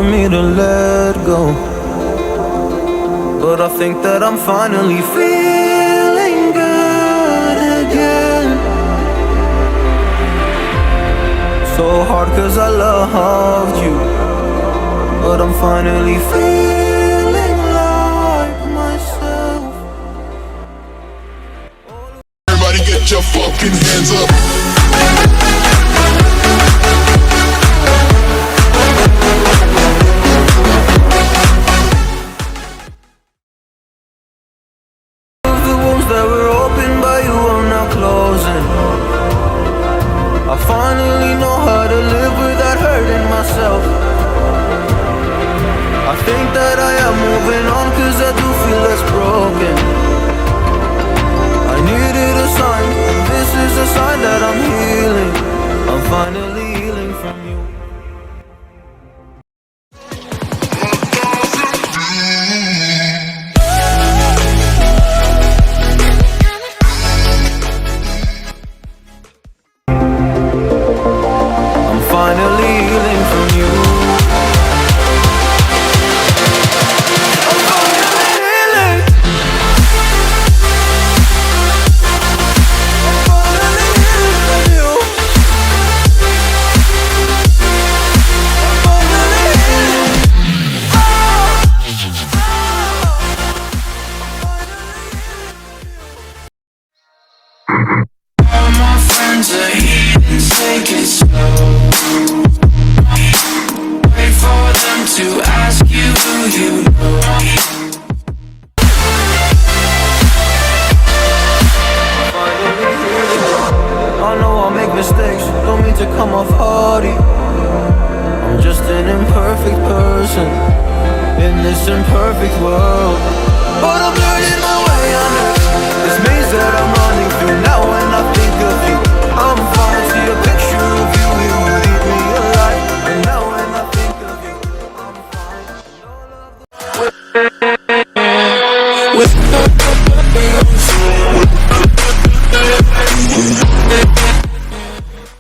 for me to let go, but I think that I'm finally feeling good again. So hard cause I loved you, but I'm finally feeling like myself. Everybody get your fucking hands up. The wounds that were opened by you are now closing. I finally know how to live without hurting myself. I think that I am moving on cause I do feel less broken. I needed a sign, and this is a sign that I'm healing. I'm finally healing from you. I'm finally healing from you. All my friends are heathens, take it slow. Wait for them to ask you who you know. I know I'll make mistakes, don't mean to come off haughty. I'm just an imperfect person in this imperfect world, but I'm learning my way under this maze that I'm running through. Now when I think of you, I'm fine. See a picture of you, you leave me alive. And now when I think of you, I'm fine.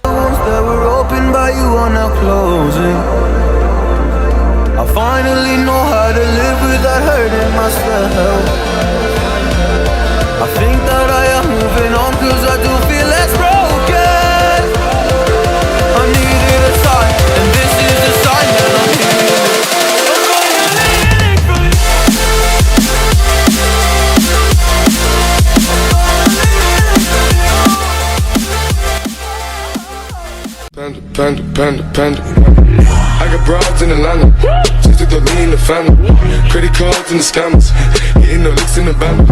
The wounds that were opened by you are now closing. I finally know how to live without hurting myself. I think that I am moving on cause I do feel less broken. I needed a sign, and this is a sign that I'm healing. Panda, panda, panda, panda. I got broads in Atlanta, just to lean in the family. Credit cards in the scammers, hitting the licks in the band.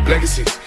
Legacies.